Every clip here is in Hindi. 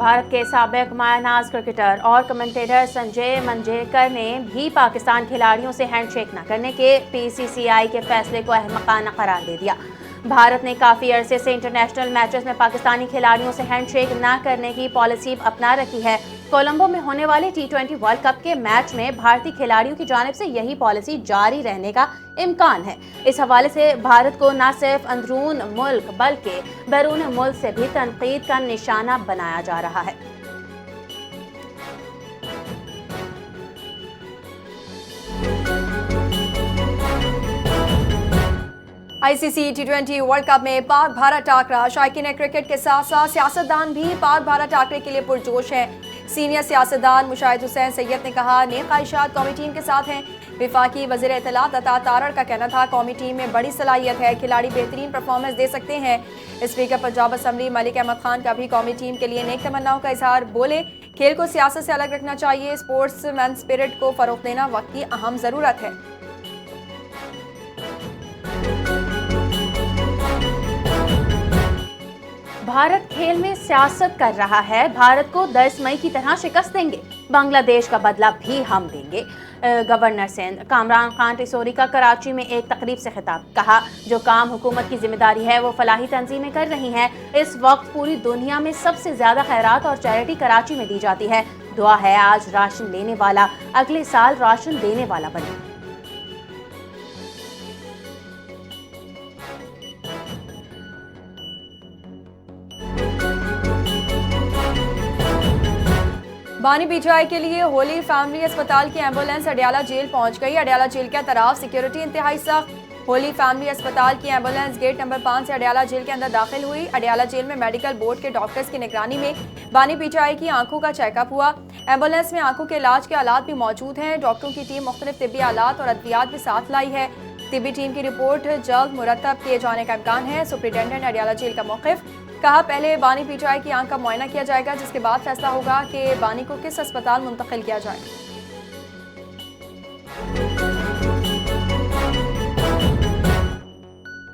भारत के साबिक मायानाज क्रिकेटर और कमेंटेटर संजय मंजरेकर ने भी पाकिस्तान खिलाड़ियों से हैंडशेक न करने के पीसीसीआई के फैसले को अहमकाना करार दे दिया। भारत ने काफ़ी अरसे से इंटरनेशनल मैचेस में पाकिस्तानी खिलाड़ियों से हैंडशेक न करने की पॉलिसी अपना रखी है। कोलंबो में होने वाले T20 वर्ल्ड कप के मैच में भारतीय खिलाड़ियों की जानिब से यही पॉलिसी जारी रहने का इम्कान है। इस हवाले से भारत को न सिर्फ अंदरून मुल्क बल्कि बैरून मुल्क से भी तनकीद का निशाना बनाया जा रहा है। आईसीसी T20 वर्ल्ड कप में पाक भारत टाकरा। शायकीन क्रिकेट के साथ साथ सियासतदान भी पाक भारत टाकरे के लिए पुरजोश हैं। सीनियर सियासतदान मुशाहिद हुसैन सैयद ने कहा, नेक ख्वाहिशात कौमी टीम के साथ हैं। विफाकी वज़ीर इत्तलात अता तारड़ का कहना था, कौमी टीम में बड़ी सलाहियत है, खिलाड़ी बेहतरीन परफॉर्मेंस दे सकते हैं। स्पीकर पंजाब असम्बली मलिक अहमद खान का भी कौमी टीम के लिए नेक तमन्नाओं का इजहार। बोले, खेल को सियासत से अलग रखना चाहिए, स्पोर्ट्समैन स्पिरिट को फरोग देना वक्त की अहम ज़रूरत है। भारत खेल में सियासत कर रहा है, भारत को 10 मई की तरह शिकस्त देंगे, बांग्लादेश का बदला भी हम देंगे। गवर्नर सिंध कामरान खान टिसोरी का कराची में एक तकरीब से खिताब। कहा, जो काम हुकूमत की जिम्मेदारी है वो फलाही तंजीमें कर रही हैं। इस वक्त पूरी दुनिया में सबसे ज्यादा खैरात और चैरिटी कराची में दी जाती है। दुआ है आज राशन लेने वाला अगले साल राशन देने वाला बने। बानी पीटीआई के लिए होली फैमिली अस्पताल की एम्बुलेंस अडियाला जेल पहुंच गई। अडियाला जेल के तरफ सिक्योरिटी इंतहाई सख्त। होली फैमिली अस्पताल की एम्बुलेंस गेट नंबर 5 से अडियाला जेल के अंदर दाखिल हुई। अडियाला जेल में मेडिकल बोर्ड के डॉक्टर्स की निगरानी में बानी पीटीआई की आंखों का चेकअप हुआ। एम्बुलेंस में आंखों के इलाज के आलात भी मौजूद हैं। डॉक्टरों की टीम मुख्तलिफ तिब्बी आलात और अद्वियात भी साथ लाई है। तिब्बी टीम की रिपोर्ट जल्द मुरतब किए जाने का इम्कान है। सुप्रिटेंडेंट अडियाला जेल का मौक़िफ़। कहा, पहले बानी पीटीआई की आंख का मुआयना किया जाएगा, जिसके बाद फैसला होगा कि बानी को किस अस्पताल मुंतकिल किया जाए।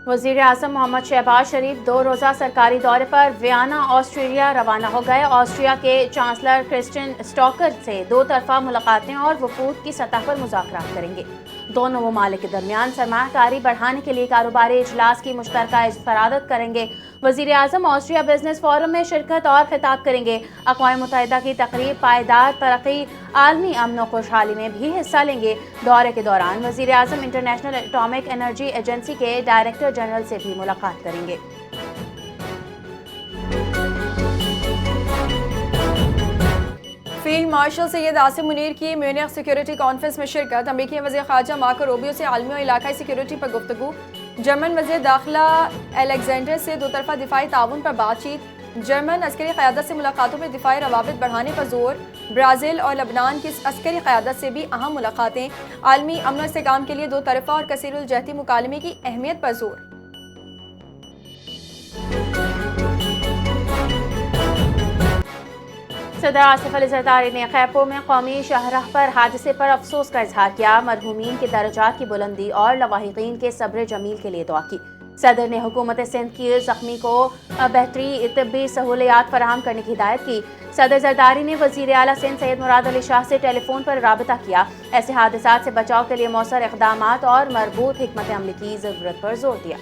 वज़ीर आज़म मोहम्मद शहबाज शरीफ 2 रोज़ा सरकारी दौरे पर वियना ऑस्ट्रिया रवाना हो गए। ऑस्ट्रिया के चांसलर क्रिस्टियन स्टॉकर से 2 तरफ़ा मुलाकातें और वफूद की सतह पर मुज़ाकरात करेंगे। दोनों ममालिक के दरमियान सरमायाकारी बढ़ाने के लिए कारोबारी इजलास की मुश्तरका इस्फरादत करेंगे। वज़ीर आज़म ऑस्ट्रिया बिजनेस फोरम में शिरकत और खिताब करेंगे। अक़वाम मुत्तहिदा की तक़रीब पायदार तरक्की आलमी अमन और खुशहाली में भी हिस्सा लेंगे। दौरे के दौरान वज़ीर आज़म इंटरनेशनल एटॉमिक एनर्जी एजेंसी के डायरेक्टर जनरल से भी मुलाकात करेंगे। फील्ड मार्शल सैयद आसिम मुनीर की म्यूनिख सिक्योरिटी कॉन्फ्रेंस में शिरकत। अमेरिकी वज़ीर ख़ारजा मार्को रूबियो से आलमी और इलाकाई सिक्योरिटी पर गुफ्तगू। जर्मन वज़ीर दाखिला एलेक्जेंडर से 2 तरफ़ा दिफाई ताउन पर बातचीत। जर्मन अस्करी क़यादत से मुलाकातों में दिफाई रवाबित बढ़ाने पर जोर। ब्राज़ील और लबनान की अस्करी क़यादत से भी अहम मुलाकातें। आलमी अमन और इस्तेहकाम के लिए 2 तरफ़ा और कसीरुल जहती मुकालमे की अहमियत पर जोर। सदर आसिफ अली ज़रदारी ने खैपो में कौमी शाहराह पर हादसे पर अफसोस का इजहार किया। मरहूमीन के दर्जात की बुलंदी और लवाहिकीन के सब्र जमील के लिए दुआ की। सदर ने हुकूमत सिंध की जख्मी को बेहतरी तिब्बी सहूलियात फराहम करने की हिदायत की। सदर ज़रदारी ने वज़ीर आला सिंध सैयद मुराद अली शाह से टेलीफोन पर राबता किया। ऐसे हादसात से बचाव के लिए मौसर इक़दामात और मरबूत हिकमत अमली की ज़रूरत पर जोर दिया।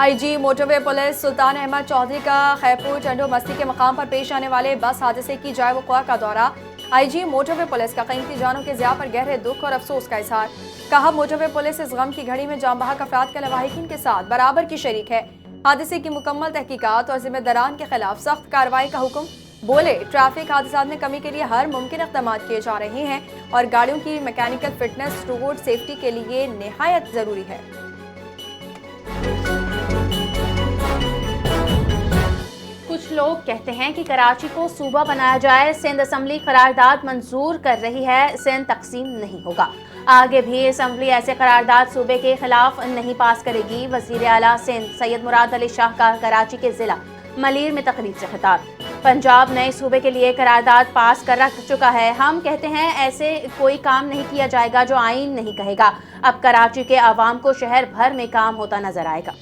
आईजी मोटरवे पुलिस सुल्तान अहमद चौधरी का खैपुर टंडो मस्ती के मकाम पर पेश आने वाले बस हादसे की जाए वक़ुआ का दौरा। आईजी मोटरवे पुलिस का कीमती जानों के ज़िया पर गहरे दुख और अफसोस का इजहार। कहा, मोटरवे पुलिस इस गम की घड़ी में जांबाहक अफराद के लवाहिकीन के साथ बराबर की शरीक है। हादसे की मुकम्मल तहकीकात और जिम्मेदारान के खिलाफ सख्त कार्रवाई का हुक्म। बोले, ट्रैफिक हादसात में कमी के लिए हर मुमकिन इक़दाम किए जा रहे हैं और गाड़ियों की मैकेनिकल फिटनेस रोड सेफ्टी के लिए निहायत ज़रूरी है। कुछ लोग कहते हैं कि कराची को सूबा बनाया जाए। सिंध असम्बली करारदाद मंजूर कर रही है, सिंध तकसीम नहीं होगा। आगे भी असम्बली ऐसे करारदाद सूबे के खिलाफ नहीं पास करेगी। वज़ीर आला सिंध सैयद मुराद अली शाह का कराची के जिला मलीर में तकरीब से खिताब। पंजाब नए सूबे के लिए करारदाद पास कर रख चुका है। हम कहते हैं ऐसे कोई काम नहीं किया जाएगा जो आईन नहीं कहेगा। अब कराची के आवाम को शहर भर में काम होता नजर आएगा।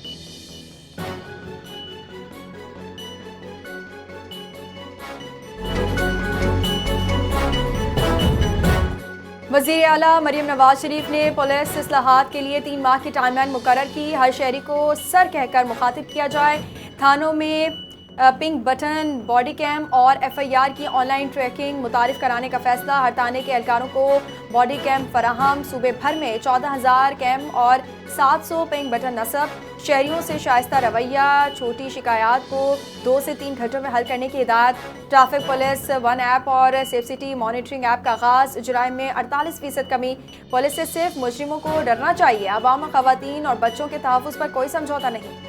वज़ीर आला मरियम नवाज शरीफ ने पुलिस इस्लाहात के लिए 3 माह की टाइमलाइन मुकर्रर की। हर शहरी को सर कहकर मुखातिब किया जाए। थानों में पिंक बटन, बॉडी कैम और FIR की ऑनलाइन ट्रैकिंग मुतारिफ कराने का फैसला। हर थाने के एहलकारों को बॉडी कैम फराहम। सूबे भर में 14,000 कैम और 700 पिंक बटन नस्ब। शहरियों से शाइस्ता रवैया, छोटी शिकायत को 2 से 3 घंटों में हल करने की हिदायत। ट्रैफिक पुलिस 1 ऐप और सेफ सिटी मॉनिटरिंग ऐप का आगाज। जुराइम में 48% कमी। पुलिस से सिर्फ मुजरिमों को डरना चाहिए। अवाम, खवातीन और बच्चों के तहफ़्फ़ुज़ पर कोई समझौता नहीं।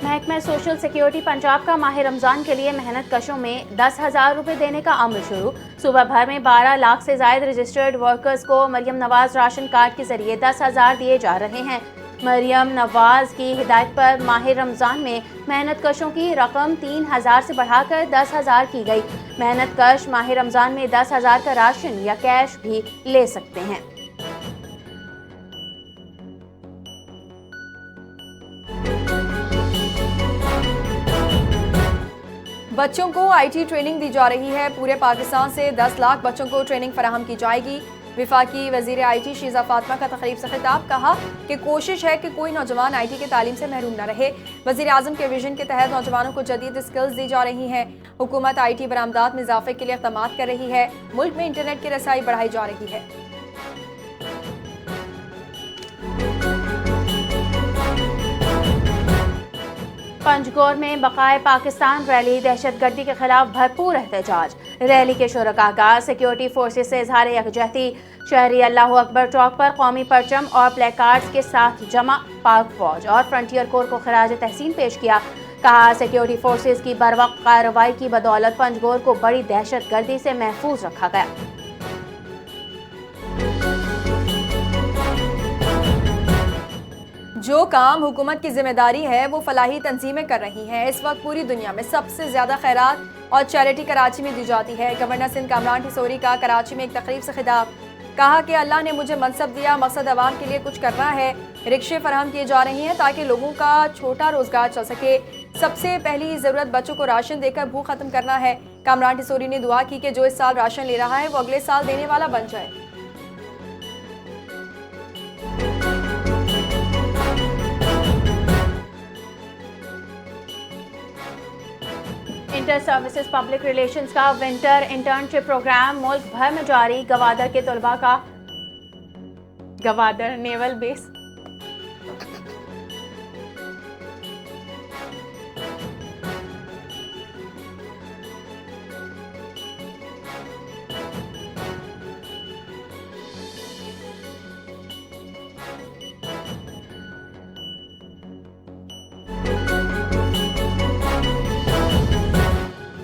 महकमा सोशल सिक्योरिटी पंजाब का माह रमज़ान के लिए मेहनत कशों में 10,000 रुपये देने का अमल शुरू। सूबा भर में 12 लाख से ज़ायद रजिस्टर्ड वर्कर्स को मरियम नवाज राशन कार्ड के जरिए 10,000 दिए जा रहे हैं। मरियम नवाज की हिदायत पर माह रमज़ान में मेहनत कशों की रकम 3,000 से बढ़ाकर 10,000 की गई। मेहनत कश माह रमज़ान में 10,000 का राशन या कैश भी ले सकते हैं। बच्चों को IT ट्रेनिंग दी जा रही है। पूरे पाकिस्तान से 10 लाख बच्चों को ट्रेनिंग फराहम की जाएगी। विफाकी वज़ीर IT शीज़ा फातिमा का तकरीब से खिताब। कहा कि कोशिश है कि कोई नौजवान IT के तालीम से महरूम न रहे। वज़ीर आज़म के विजन के तहत नौजवानों को जदीद स्किल्स दी जा रही हैं। हुकूमत IT बरामदात में इजाफे के लिए इक़दामात कर रही है। मुल्क में इंटरनेट की रसाई बढ़ाई जा रही है। पंजगोर में बकाए पाकिस्तान रैली। दहशतगर्दी के खिलाफ भरपूर एहतजाज। रैली के शुरका का सिक्योरिटी फोर्सेस से इजहार यकजहती। शहरी अल्लाह अकबर चौक पर कौमी परचम और प्लेकार्ड्स के साथ जमा। पाक फौज और फ्रंटियर कोर को खराज तहसीन पेश किया। कहा सिक्योरिटी फोर्सेस की बरवक्त कार्रवाई की बदौलत पंजगोर को बड़ी दहशतगर्दी से महफूज रखा गया। जो काम हुकूमत की जिम्मेदारी है वो फलाही तंजीमें कर रही हैं। इस वक्त पूरी दुनिया में सबसे ज़्यादा खैरात और चैरिटी कराची में दी जाती है। गवर्नर सिंध कामरान टिसोरी का कराची में एक तकरीब से खिताब। कहा कि अल्लाह ने मुझे मनसब दिया, मकसद अवाम के लिए कुछ करना है। रिक्शे फराहम किए जा रहे हैं ताकि लोगों का छोटा रोजगार चल सके। सबसे पहली ज़रूरत बच्चों को राशन देकर भूख खत्म करना है। कामरान टिसोरी ने दुआ की कि जो इस साल राशन ले रहा है वो अगले साल देने वाला बन जाए। इंटर सर्विसेज पब्लिक रिलेशंस का विंटर इंटर्नशिप प्रोग्राम मुल्क भर में जारी। गवादर के तलबा का Gwadar naval base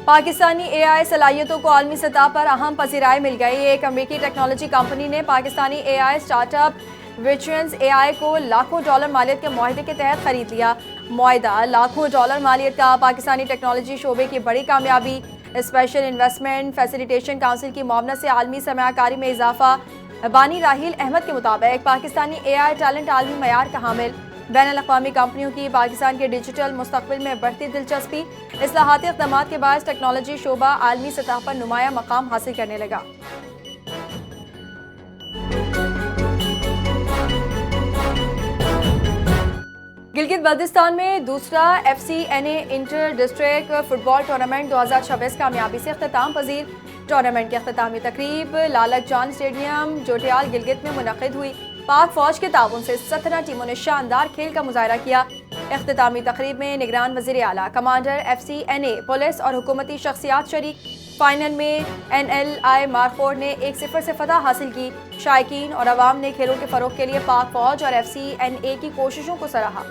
Pakistani AI सलाहियतों को आलमी सतह पर अहम पसीराई मिल गई। एक अमेरिकी टेक्नोलॉजी कंपनी ने पाकिस्तानी AI स्टार्टअप विचुअन्स AI को लाखों डॉलर मालियत के मुआहदे के तहत खरीद लिया। मुआहदा लाखों डॉलर मालियत का पाकिस्तानी टेक्नोलॉजी शोबे की बड़ी कामयाबी। स्पेशल इन्वेस्टमेंट फैसिलिटेशन काउंसिल की मुआवनत से आलमी सरमायाकारी में इजाफा। बानी राहिल अहमद के मुताबिक पाकिस्तानी AI टैलेंट आलमी मयार का हामिल। बैनुल-अक़वामी कंपनियों की पाकिस्तान के डिजिटल मुस्तक़बिल में बढ़ती दिलचस्पी। इस्लाहाती इक़दामात के बाद टेक्नोलॉजी शोबा आलमी सतह पर नुमाया मकाम हासिल करने लगा। गिलगित बल्तिस्तान में दूसरा FCNA inter district football tournament 2026 कामयाबी से अख्ताम पजीर। टूर्नामेंट की अख्तामी तकरीब लालक जान स्टेडियम जोटियाल गिलगित में मुनक़िद हुई। पाक फौज के ताउन से 17 टीमों ने शानदार खेल का मुजाहरा किया। इख्तितामी तकरीब में निगरान वज़ीर आला, कमांडर FCNA, पुलिस और हुकूमती शख्सियात शरीक। फाइनल में NLI मारखोर ने 1-0 से फतह हासिल की। शायकीन और अवाम ने खेलों के फ़रोग़ के लिए पाक फौज और FCNA की कोशिशों को सराहा।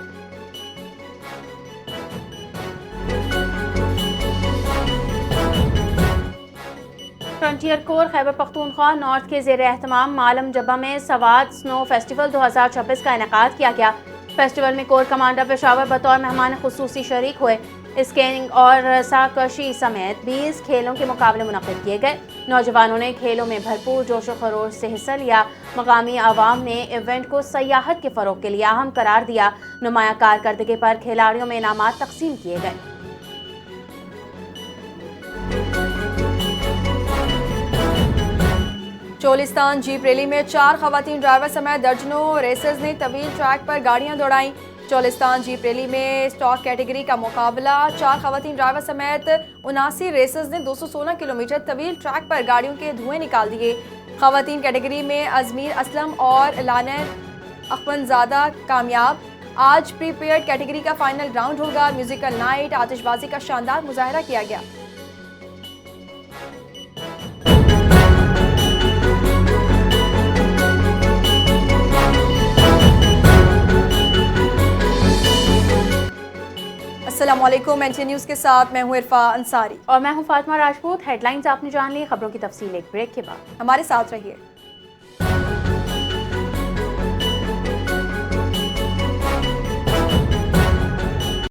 Frontier core Khyber Pakhtunkhwa north के ज़ेर एहतमाम मालम जब्बा में सवात स्नो फेस्टिवल 2026 का इनेकाद किया गया। फेस्टिवल में कोर कमांडर पेशावर बतौर मेहमान खुसूसी शरीक हुए। स्केटिंग और रस्साकशी समेत 20 खेलों के मुकाबले मुनक्किद किए गए। नौजवानों ने खेलों में भरपूर जोश व खरोश से हिस्सा लिया। मकामी आवाम ने इवेंट को सयाहत के फ़रोग के लिए अहम करार दिया। नुमाया कारकर्दगी पर खिलाड़ियों में इनामात तकसीम किए गए। चोलिस्तान जीप रैली में 4 खवातीन ड्राइवर समेत दर्जनों रेसर्स ने तवील ट्रैक पर गाड़ियां दौड़ाई। चोलिस्तान जीप रैली में स्टॉक कैटेगरी का मुकाबला 4 खवातीन ड्राइवर समेत 79 रेसर्स ने 216 किलोमीटर तवील ट्रैक पर गाड़ियों के धुएं निकाल दिए। खवातीन कैटेगरी में अजमीर असलम और लाना अखवंजादा कामयाब। आज प्रीपेड कैटेगरी का फाइनल राउंड होगा। म्यूजिकल नाइट, आतिशबाजी का शानदार मुजाहरा किया गया। अस्सलामुअलैकुम, एनटीए न्यूज़ के साथ मैं हूं इरफा अंसारी और मैं हूं फातिमा राजपूत। हेडलाइंस आपने जान ली, खबरों की तफसील एक ब्रेक के बाद। हमारे साथ रहिए।